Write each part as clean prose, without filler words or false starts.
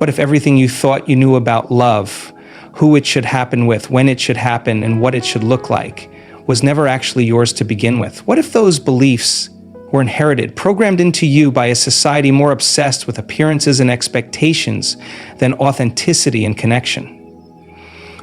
What if everything you thought you knew about love, who it should happen with, when it should happen, and what it should look like, was never actually yours to begin with? What if those beliefs were inherited, programmed into you by a society more obsessed with appearances and expectations than authenticity and connection?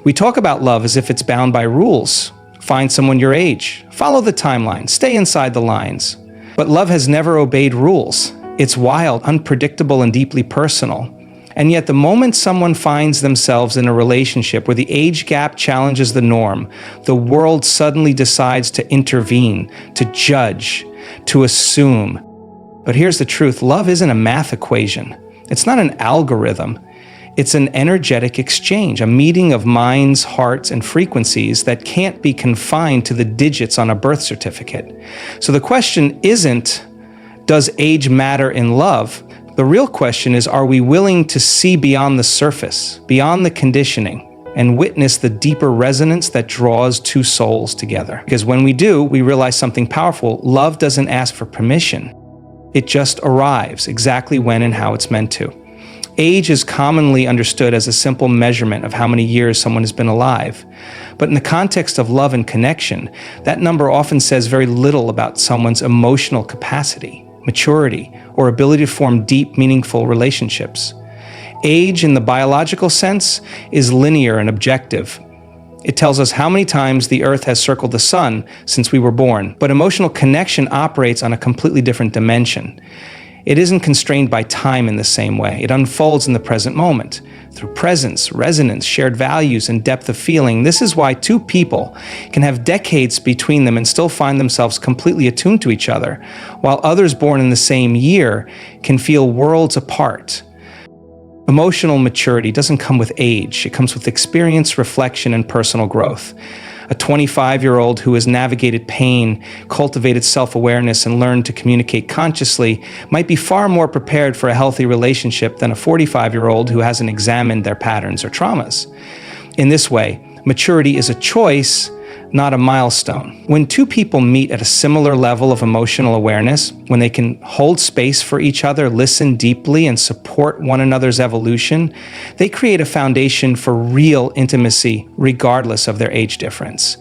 We talk about love as if it's bound by rules. Find someone your age, follow the timeline, stay inside the lines. But love has never obeyed rules. It's wild, unpredictable, and deeply personal. And yet the moment someone finds themselves in a relationship where the age gap challenges the norm, the world suddenly decides to intervene, to judge, to assume. But here's the truth: love isn't a math equation. It's not an algorithm. It's an energetic exchange, a meeting of minds, hearts, and frequencies that can't be confined to the digits on a birth certificate. So the question isn't, does age matter in love? The real question is, are we willing to see beyond the surface, beyond the conditioning, and witness the deeper resonance that draws two souls together? Because when we do, we realize something powerful. Love doesn't ask for permission. It just arrives exactly when and how it's meant to. Age is commonly understood as a simple measurement of how many years someone has been alive. But in the context of love and connection, that number often says very little about someone's emotional capacity, maturity, or ability to form deep, meaningful relationships. Age, in the biological sense, is linear and objective. It tells us how many times the Earth has circled the sun since we were born. But emotional connection operates on a completely different dimension. It isn't constrained by time in the same way. It unfolds in the present moment, through presence, resonance, shared values, and depth of feeling. This is why two people can have decades between them and still find themselves completely attuned to each other, while others born in the same year can feel worlds apart. Emotional maturity doesn't come with age. It comes with experience, reflection, and personal growth. A 25-year-old who has navigated pain, cultivated self-awareness, and learned to communicate consciously might be far more prepared for a healthy relationship than a 45-year-old who hasn't examined their patterns or traumas. In this way, maturity is a choice, not a milestone. When two people meet at a similar level of emotional awareness, when they can hold space for each other, listen deeply, and support one another's evolution, they create a foundation for real intimacy regardless of their age difference.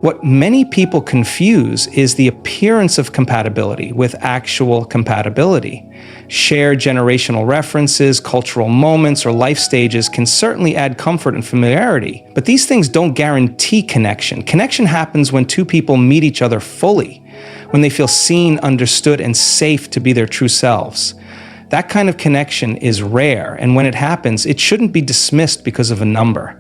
What many people confuse is the appearance of compatibility with actual compatibility. Shared generational references, cultural moments, or life stages can certainly add comfort and familiarity, but these things don't guarantee connection. Connection happens when two people meet each other fully, when they feel seen, understood, and safe to be their true selves. That kind of connection is rare, and when it happens, it shouldn't be dismissed because of a number.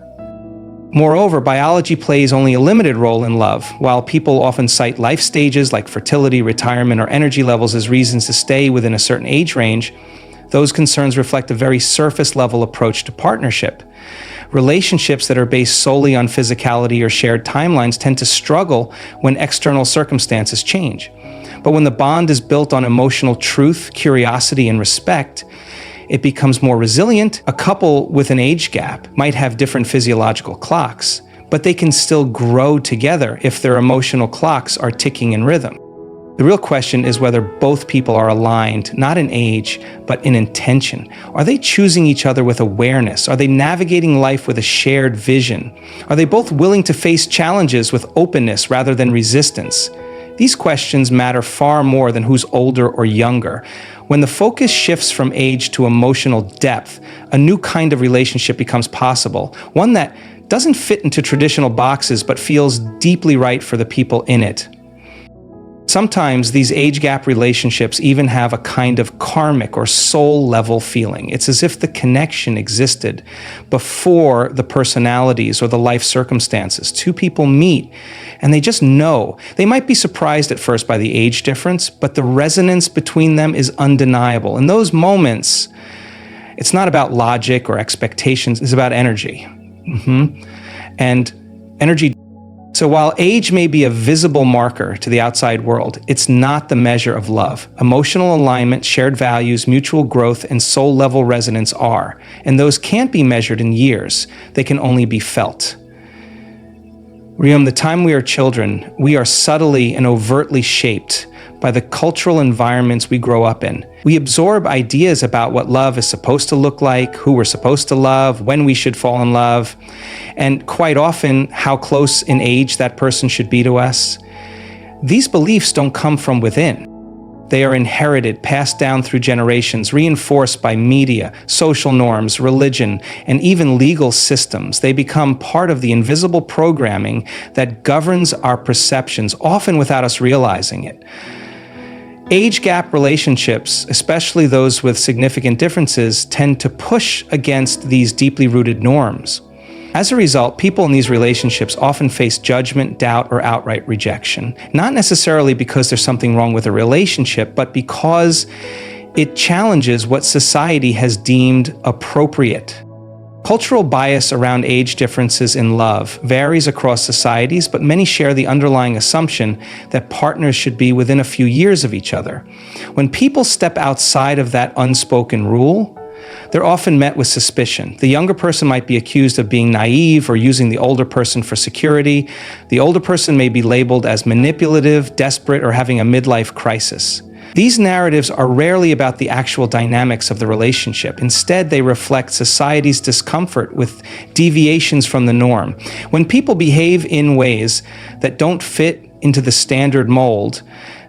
Moreover, biology plays only a limited role in love. While people often cite life stages like fertility, retirement, or energy levels as reasons to stay within a certain age range, those concerns reflect a very surface-level approach to partnership. Relationships that are based solely on physicality or shared timelines tend to struggle when external circumstances change. But when the bond is built on emotional truth, curiosity, and respect, it becomes more resilient. A couple with an age gap might have different physiological clocks, but they can still grow together if their emotional clocks are ticking in rhythm. The real question is whether both people are aligned, not in age, but in intention. Are they choosing each other with awareness? Are they navigating life with a shared vision? Are they both willing to face challenges with openness rather than resistance? These questions matter far more than who's older or younger. When the focus shifts from age to emotional depth, a new kind of relationship becomes possible, one that doesn't fit into traditional boxes but feels deeply right for the people in it. Sometimes these age gap relationships even have a kind of karmic or soul level feeling. It's as if the connection existed before the personalities or the life circumstances. Two people meet and they just know. They might be surprised at first by the age difference, but the resonance between them is undeniable. In those moments, it's not about logic or expectations, it's about energy. And energy. So while age may be a visible marker to the outside world, it's not the measure of love. Emotional alignment, shared values, mutual growth, and soul-level resonance are, and those can't be measured in years. They can only be felt. From the time we are children, we are subtly and overtly shaped by the cultural environments we grow up in. We absorb ideas about what love is supposed to look like, who we're supposed to love, when we should fall in love, and quite often how close in age that person should be to us. These beliefs don't come from within. They are inherited, passed down through generations, reinforced by media, social norms, religion, and even legal systems. They become part of the invisible programming that governs our perceptions, often without us realizing it. Age gap relationships, especially those with significant differences, tend to push against these deeply rooted norms. As a result, people in these relationships often face judgment, doubt, or outright rejection, not necessarily because there's something wrong with a relationship, but because it challenges what society has deemed appropriate. Cultural bias around age differences in love varies across societies, but many share the underlying assumption that partners should be within a few years of each other. When people step outside of that unspoken rule, they're often met with suspicion. The younger person might be accused of being naive or using the older person for security. The older person may be labeled as manipulative, desperate, or having a midlife crisis. These narratives are rarely about the actual dynamics of the relationship. Instead, they reflect society's discomfort with deviations from the norm. When people behave in ways that don't fit into the standard mold,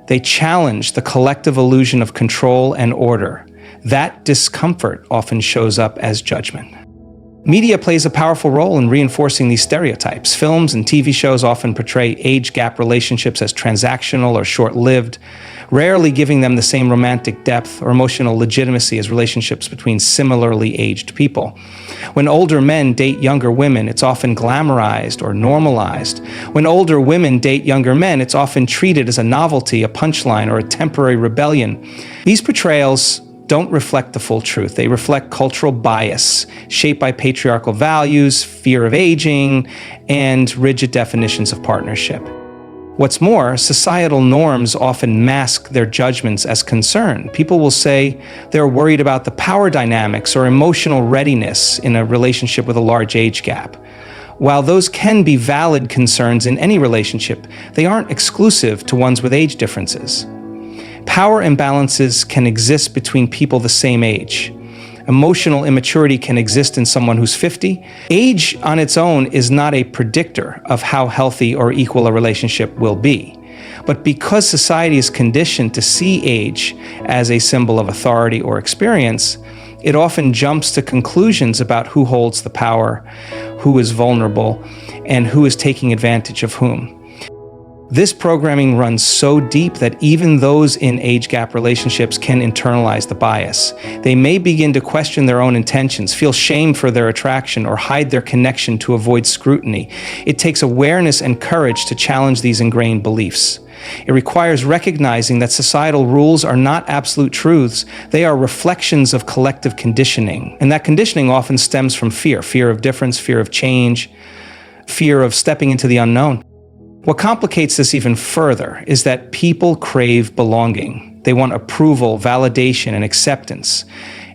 they challenge the collective illusion of control and order. That discomfort often shows up as judgment. Media plays a powerful role in reinforcing these stereotypes. Films and TV shows often portray age gap relationships as transactional or short-lived, rarely giving them the same romantic depth or emotional legitimacy as relationships between similarly aged people. When older men date younger women, it's often glamorized or normalized. When older women date younger men, it's often treated as a novelty, a punchline, or a temporary rebellion. These portrayals don't reflect the full truth. They reflect cultural bias, shaped by patriarchal values, fear of aging, and rigid definitions of partnership. What's more, societal norms often mask their judgments as concern. People will say they're worried about the power dynamics or emotional readiness in a relationship with a large age gap. While those can be valid concerns in any relationship, they aren't exclusive to ones with age differences. Power imbalances can exist between people the same age. Emotional immaturity can exist in someone who's 50. Age on its own is not a predictor of how healthy or equal a relationship will be. But because society is conditioned to see age as a symbol of authority or experience, it often jumps to conclusions about who holds the power, who is vulnerable, and who is taking advantage of whom. This programming runs so deep that even those in age gap relationships can internalize the bias. They may begin to question their own intentions, feel shame for their attraction, or hide their connection to avoid scrutiny. It takes awareness and courage to challenge these ingrained beliefs. It requires recognizing that societal rules are not absolute truths. They are reflections of collective conditioning. And that conditioning often stems from fear of difference, fear of change, fear of stepping into the unknown. What complicates this even further is that people crave belonging. They want approval, validation, and acceptance.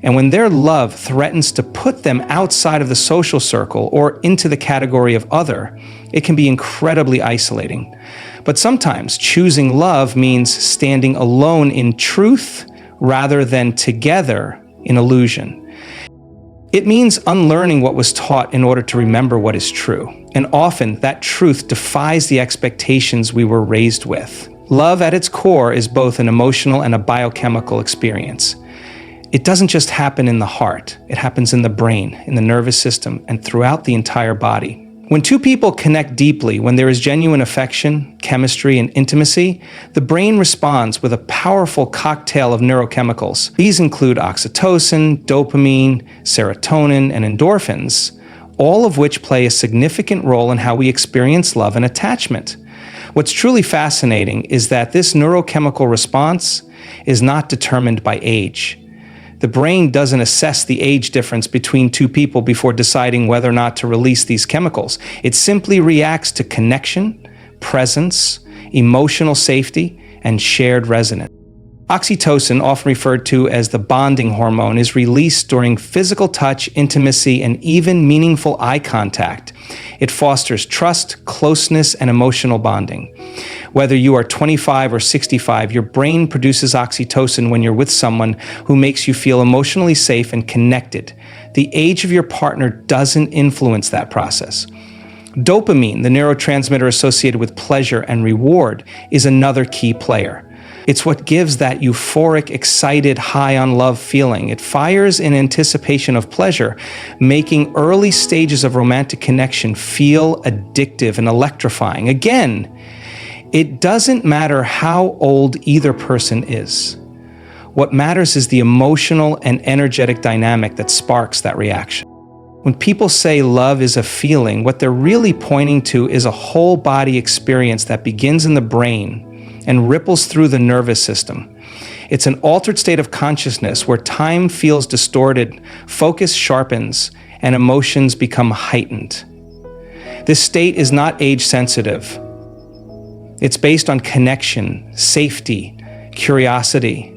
And when their love threatens to put them outside of the social circle or into the category of other, it can be incredibly isolating. But sometimes choosing love means standing alone in truth rather than together in illusion. It means unlearning what was taught in order to remember what is true. And often that truth defies the expectations we were raised with. Love at its core is both an emotional and a biochemical experience. It doesn't just happen in the heart. It happens in the brain, in the nervous system, and throughout the entire body. When two people connect deeply, when there is genuine affection, chemistry, and intimacy, the brain responds with a powerful cocktail of neurochemicals. These include oxytocin, dopamine, serotonin, and endorphins, all of which play a significant role in how we experience love and attachment. What's truly fascinating is that this neurochemical response is not determined by age. The brain doesn't assess the age difference between two people before deciding whether or not to release these chemicals. It simply reacts to connection, presence, emotional safety, and shared resonance. Oxytocin, often referred to as the bonding hormone, is released during physical touch, intimacy, and even meaningful eye contact. It fosters trust, closeness, and emotional bonding. Whether you are 25 or 65, your brain produces oxytocin when you're with someone who makes you feel emotionally safe and connected. The age of your partner doesn't influence that process. Dopamine, the neurotransmitter associated with pleasure and reward, is another key player. It's what gives that euphoric, excited, high on love feeling. It fires in anticipation of pleasure, making early stages of romantic connection feel addictive and electrifying. Again, it doesn't matter how old either person is. What matters is the emotional and energetic dynamic that sparks that reaction. When people say love is a feeling, what they're really pointing to is a whole body experience that begins in the brain and ripples through the nervous system. It's an altered state of consciousness where time feels distorted, focus sharpens, and emotions become heightened. This state is not age-sensitive. It's based on connection, safety, curiosity,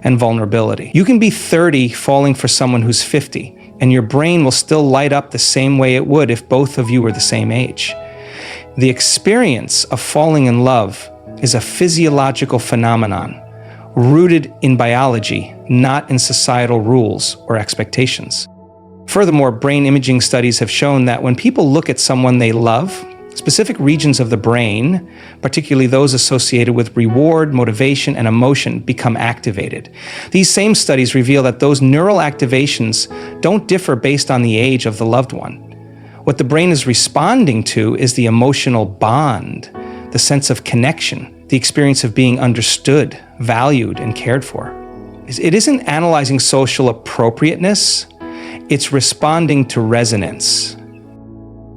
and vulnerability. You can be 30 falling for someone who's 50, and your brain will still light up the same way it would if both of you were the same age. The experience of falling in love is a physiological phenomenon rooted in biology, not in societal rules or expectations. Furthermore, brain imaging studies have shown that when people look at someone they love, specific regions of the brain, particularly those associated with reward, motivation, and emotion, become activated. These same studies reveal that those neural activations don't differ based on the age of the loved one. What the brain is responding to is the emotional bond, the sense of connection, the experience of being understood, valued, and cared for. It isn't analyzing social appropriateness, it's responding to resonance.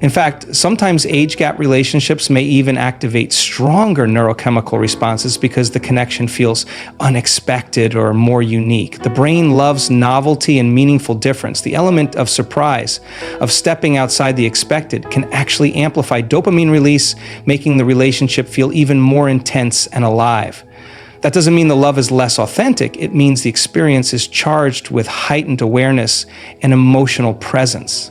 In fact, sometimes age gap relationships may even activate stronger neurochemical responses because the connection feels unexpected or more unique. The brain loves novelty and meaningful difference. The element of surprise, of stepping outside the expected, can actually amplify dopamine release, making the relationship feel even more intense and alive. That doesn't mean the love is less authentic. It means the experience is charged with heightened awareness and emotional presence.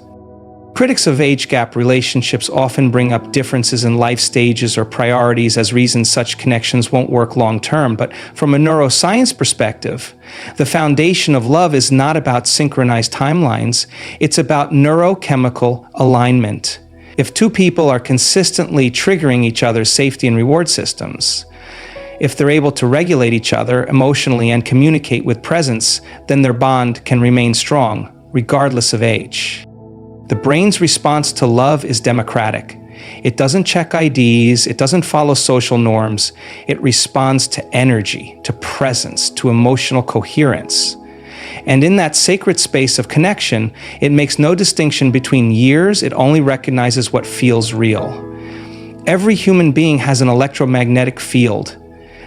Critics of age gap relationships often bring up differences in life stages or priorities as reasons such connections won't work long term. But from a neuroscience perspective, the foundation of love is not about synchronized timelines. It's about neurochemical alignment. If two people are consistently triggering each other's safety and reward systems, if they're able to regulate each other emotionally and communicate with presence, then their bond can remain strong, regardless of age. The brain's response to love is democratic. It doesn't check IDs, it doesn't follow social norms. It responds to energy, to presence, to emotional coherence. And in that sacred space of connection, it makes no distinction between years, it only recognizes what feels real. Every human being has an electromagnetic field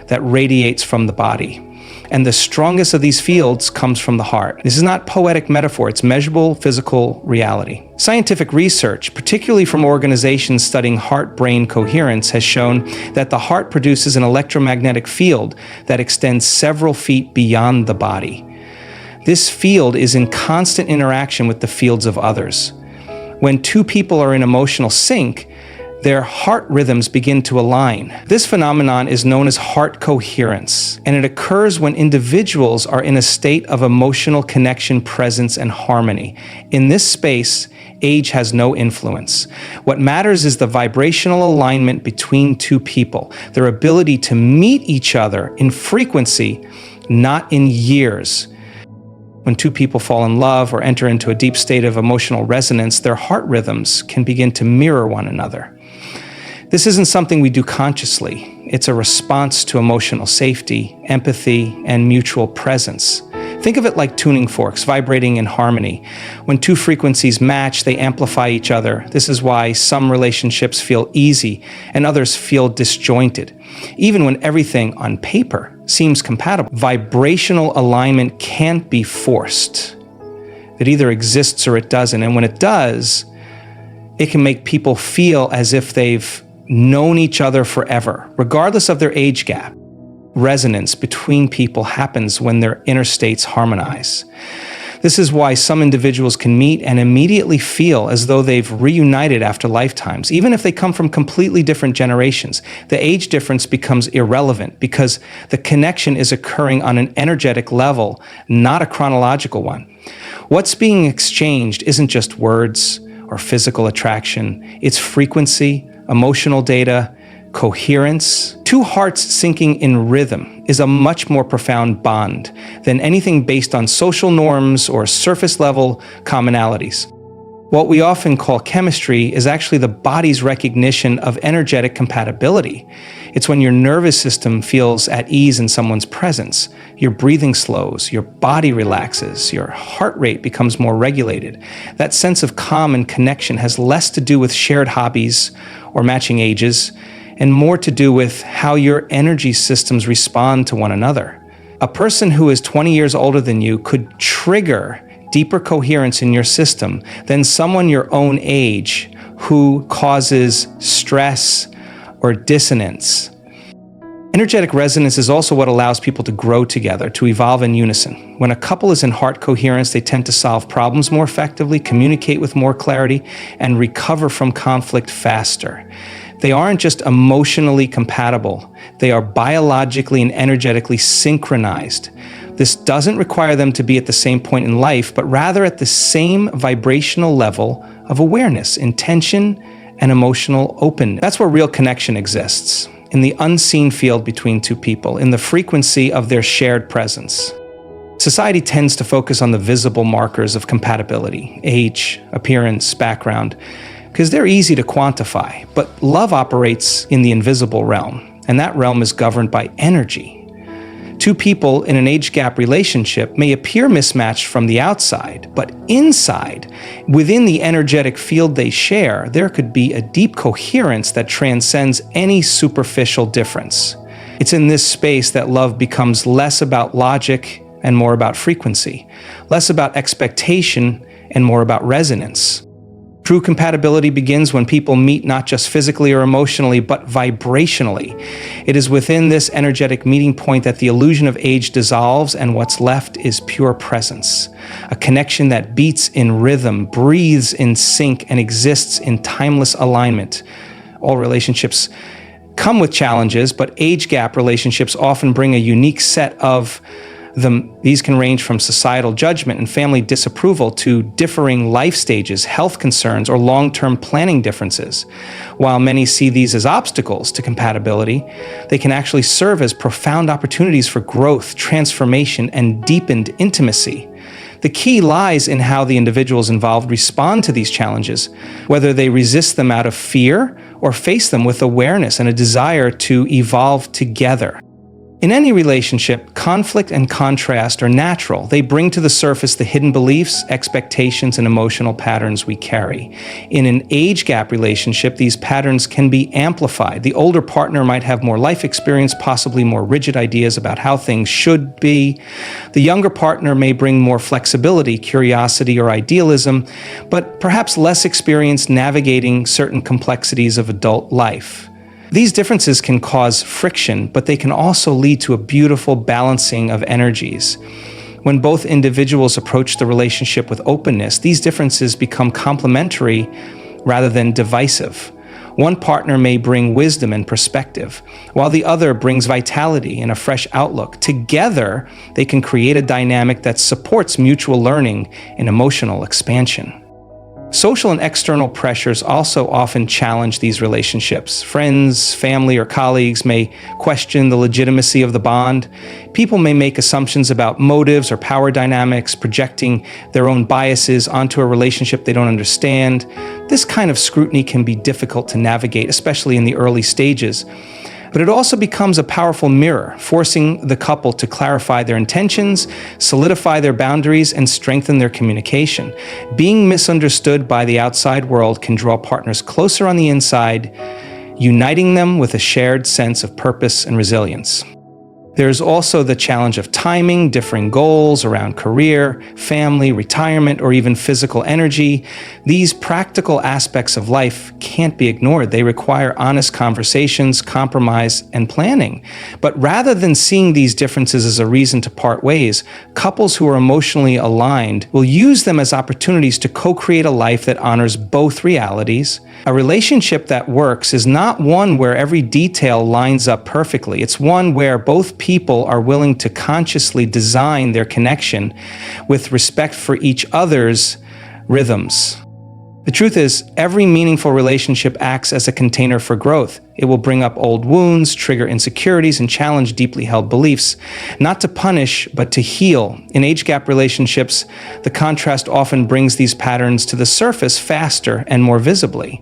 that radiates from the body. And the strongest of these fields comes from the heart. This is not poetic metaphor, it's measurable physical reality. Scientific research, particularly from organizations studying heart-brain coherence, has shown that the heart produces an electromagnetic field that extends several feet beyond the body. This field is in constant interaction with the fields of others. When two people are in emotional sync, their heart rhythms begin to align. This phenomenon is known as heart coherence, and it occurs when individuals are in a state of emotional connection, presence, and harmony. In this space, age has no influence. What matters is the vibrational alignment between two people, their ability to meet each other in frequency, not in years. When two people fall in love or enter into a deep state of emotional resonance, their heart rhythms can begin to mirror one another. This isn't something we do consciously. It's a response to emotional safety, empathy, and mutual presence. Think of it like tuning forks vibrating in harmony. When two frequencies match, they amplify each other. This is why some relationships feel easy and others feel disjointed. Even when everything on paper seems compatible, vibrational alignment can't be forced. It either exists or it doesn't. And when it does, it can make people feel as if they've known each other forever, regardless of their age gap. Resonance between people happens when their inner states harmonize. This is why some individuals can meet and immediately feel as though they've reunited after lifetimes, even if they come from completely different generations. The age difference becomes irrelevant because the connection is occurring on an energetic level, not a chronological one. What's being exchanged isn't just words or physical attraction, it's frequency, emotional data, coherence. Two hearts syncing in rhythm is a much more profound bond than anything based on social norms or surface-level commonalities. What we often call chemistry is actually the body's recognition of energetic compatibility. It's when your nervous system feels at ease in someone's presence, your breathing slows, your body relaxes, your heart rate becomes more regulated. That sense of calm and connection has less to do with shared hobbies or matching ages, and more to do with how your energy systems respond to one another. A person who is 20 years older than you could trigger deeper coherence in your system than someone your own age who causes stress or dissonance. Energetic resonance is also what allows people to grow together, to evolve in unison. When a couple is in heart coherence, they tend to solve problems more effectively, communicate with more clarity, and recover from conflict faster. They aren't just emotionally compatible, they are biologically and energetically synchronized. This doesn't require them to be at the same point in life, but rather at the same vibrational level of awareness, intention, and emotional openness. That's where real connection exists, in the unseen field between two people, in the frequency of their shared presence. Society tends to focus on the visible markers of compatibility, age, appearance, background, because they're easy to quantify, but love operates in the invisible realm, and that realm is governed by energy. Two people in an age gap relationship may appear mismatched from the outside, but inside, within the energetic field they share, there could be a deep coherence that transcends any superficial difference. It's in this space that love becomes less about logic and more about frequency, less about expectation and more about resonance. True compatibility begins when people meet not just physically or emotionally, but vibrationally. It is within this energetic meeting point that the illusion of age dissolves and what's left is pure presence. A connection that beats in rhythm, breathes in sync, and exists in timeless alignment. All relationships come with challenges, but age gap relationships often bring a unique set of them. These can range from societal judgment and family disapproval to differing life stages, health concerns, or long-term planning differences. While many see these as obstacles to compatibility, they can actually serve as profound opportunities for growth, transformation, and deepened intimacy. The key lies in how the individuals involved respond to these challenges, whether they resist them out of fear or face them with awareness and a desire to evolve together. In any relationship, conflict and contrast are natural. They bring to the surface the hidden beliefs, expectations, and emotional patterns we carry. In an age gap relationship, these patterns can be amplified. The older partner might have more life experience, possibly more rigid ideas about how things should be. The younger partner may bring more flexibility, curiosity, or idealism, but perhaps less experience navigating certain complexities of adult life. These differences can cause friction, but they can also lead to a beautiful balancing of energies. When both individuals approach the relationship with openness, these differences become complementary rather than divisive. One partner may bring wisdom and perspective, while the other brings vitality and a fresh outlook. Together, they can create a dynamic that supports mutual learning and emotional expansion. Social and external pressures also often challenge these relationships. Friends, family, or colleagues may question the legitimacy of the bond. People may make assumptions about motives or power dynamics, projecting their own biases onto a relationship they don't understand. This kind of scrutiny can be difficult to navigate, especially in the early stages. But it also becomes a powerful mirror, forcing the couple to clarify their intentions, solidify their boundaries, and strengthen their communication. Being misunderstood by the outside world can draw partners closer on the inside, uniting them with a shared sense of purpose and resilience. There's also the challenge of timing, differing goals around career, family, retirement, or even physical energy. These practical aspects of life can't be ignored. They require honest conversations, compromise, and planning. But rather than seeing these differences as a reason to part ways, couples who are emotionally aligned will use them as opportunities to co-create a life that honors both realities. A relationship that works is not one where every detail lines up perfectly. It's one where both people are willing to consciously design their connection with respect for each other's rhythms. The truth is, every meaningful relationship acts as a container for growth. It will bring up old wounds, trigger insecurities, and challenge deeply held beliefs, not to punish, but to heal. In age gap relationships, the contrast often brings these patterns to the surface faster and more visibly.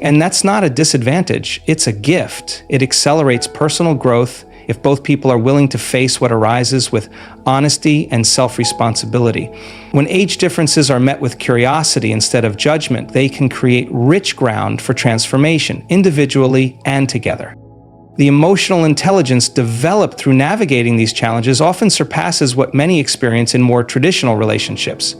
And that's not a disadvantage, it's a gift. It accelerates personal growth if both people are willing to face what arises with honesty and self-responsibility. When age differences are met with curiosity instead of judgment, they can create rich ground for transformation, individually and together. The emotional intelligence developed through navigating these challenges often surpasses what many experience in more traditional relationships.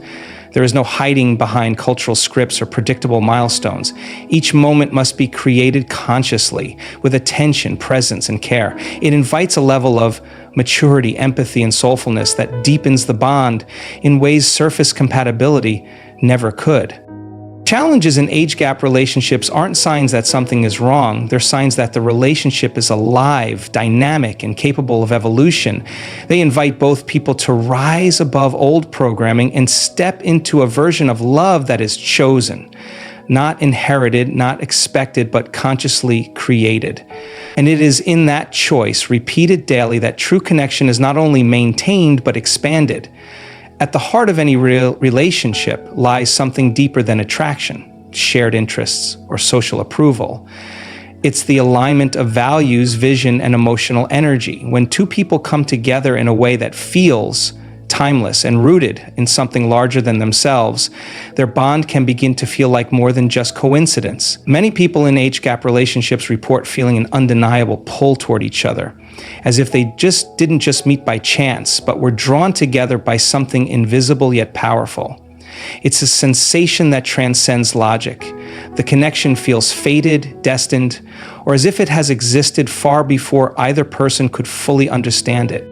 There is no hiding behind cultural scripts or predictable milestones. Each moment must be created consciously, with attention, presence, and care. It invites a level of maturity, empathy, and soulfulness that deepens the bond in ways surface compatibility never could. Challenges in age gap relationships aren't signs that something is wrong. They're signs that the relationship is alive, dynamic, and capable of evolution. They invite both people to rise above old programming and step into a version of love that is chosen, not inherited, not expected, but consciously created. And it is in that choice, repeated daily, that true connection is not only maintained, but expanded. At the heart of any real relationship lies something deeper than attraction, shared interests, or social approval. It's the alignment of values, vision, and emotional energy. When two people come together in a way that feels timeless and rooted in something larger than themselves, their bond can begin to feel like more than just coincidence. Many people in age gap relationships report feeling an undeniable pull toward each other, as if they didn't just meet by chance, but were drawn together by something invisible yet powerful. It's a sensation that transcends logic. The connection feels fated, destined, or as if it has existed far before either person could fully understand it.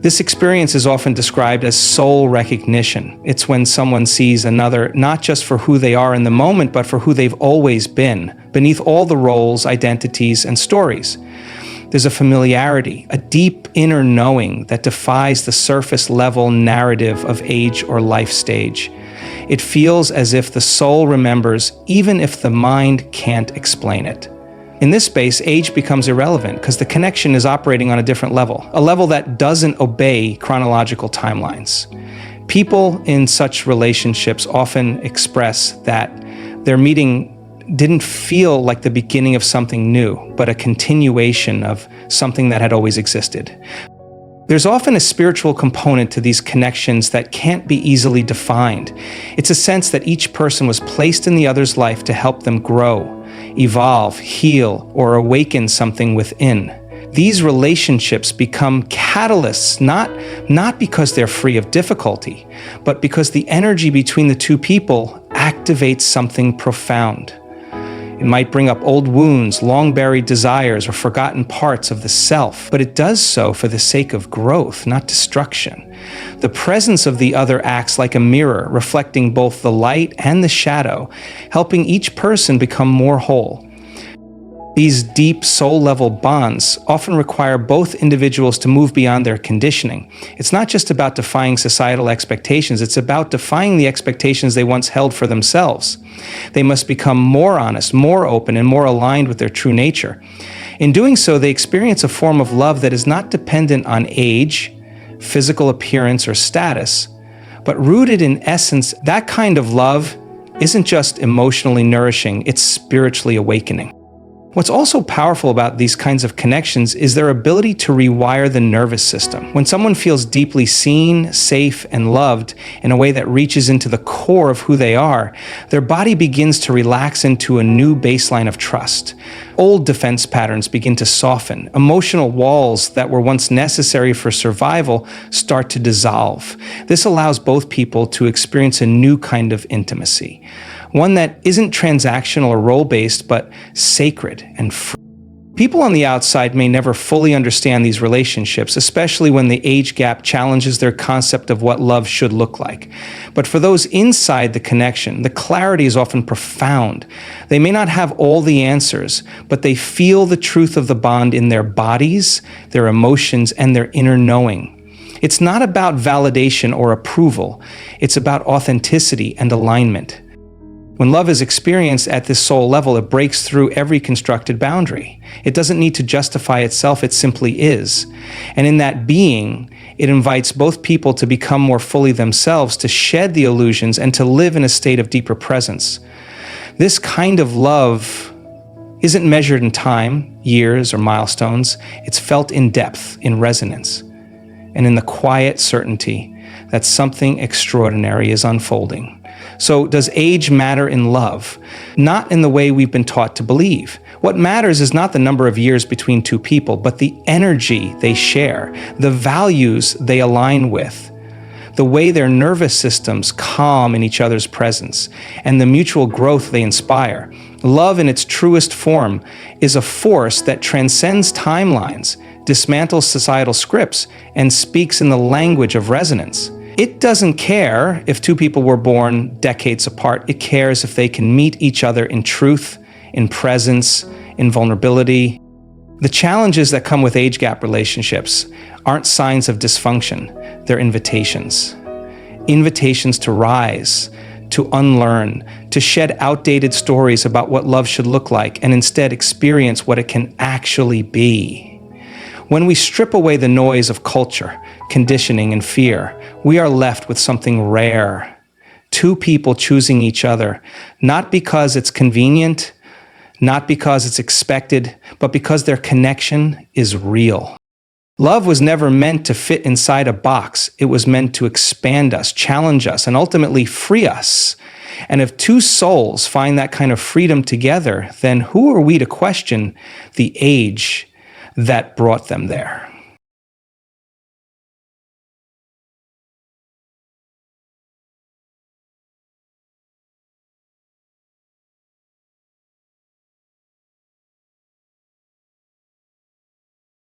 This experience is often described as soul recognition. It's when someone sees another not just for who they are in the moment, but for who they've always been, beneath all the roles, identities, and stories. There's a familiarity, a deep inner knowing that defies the surface-level narrative of age or life stage. It feels as if the soul remembers, even if the mind can't explain it. In this space, age becomes irrelevant because the connection is operating on a different level, a level that doesn't obey chronological timelines. People in such relationships often express that their meeting didn't feel like the beginning of something new, but a continuation of something that had always existed. There's often a spiritual component to these connections that can't be easily defined. It's a sense that each person was placed in the other's life to help them grow, evolve, heal, or awaken something within. These relationships become catalysts, not because they're free of difficulty, but because the energy between the two people activates something profound. It might bring up old wounds, long-buried desires, or forgotten parts of the self, but it does so for the sake of growth, not destruction. The presence of the other acts like a mirror, reflecting both the light and the shadow, helping each person become more whole. These deep soul-level bonds often require both individuals to move beyond their conditioning. It's not just about defying societal expectations, it's about defying the expectations they once held for themselves. They must become more honest, more open, and more aligned with their true nature. In doing so, they experience a form of love that is not dependent on age, physical appearance, or status, but rooted in essence. That kind of love isn't just emotionally nourishing, it's spiritually awakening. What's also powerful about these kinds of connections is their ability to rewire the nervous system. When someone feels deeply seen, safe, and loved in a way that reaches into the core of who they are, their body begins to relax into a new baseline of trust. old defense patterns begin to soften. Emotional walls that were once necessary for survival start to dissolve. This allows both people to experience a new kind of intimacy, one that isn't transactional or role-based, but sacred and free. People on the outside may never fully understand these relationships, especially when the age gap challenges their concept of what love should look like. But for those inside the connection, the clarity is often profound. They may not have all the answers, but they feel the truth of the bond in their bodies, their emotions, and their inner knowing. It's not about validation or approval. It's about authenticity and alignment. When love is experienced at this soul level, it breaks through every constructed boundary. It doesn't need to justify itself, it simply is. And in that being, it invites both people to become more fully themselves, to shed the illusions, and to live in a state of deeper presence. This kind of love isn't measured in time, years, or milestones. It's felt in depth, in resonance, and in the quiet certainty that something extraordinary is unfolding. So does age matter in love? Not in the way we've been taught to believe. What matters is not the number of years between two people, but the energy they share, the values they align with, the way their nervous systems calm in each other's presence, and the mutual growth they inspire. Love in its truest form is a force that transcends timelines, dismantles societal scripts, and speaks in the language of resonance. It doesn't care if two people were born decades apart. It cares if they can meet each other in truth, in presence, in vulnerability. The challenges that come with age gap relationships aren't signs of dysfunction. They're invitations. Invitations to rise, to unlearn, to shed outdated stories about what love should look like, and instead experience what it can actually be. When we strip away the noise of culture, conditioning, and fear, we are left with something rare. Two people choosing each other, not because it's convenient, not because it's expected, but because their connection is real. Love was never meant to fit inside a box. It was meant to expand us, challenge us, and ultimately free us. And if two souls find that kind of freedom together, then who are we to question the age that brought them there?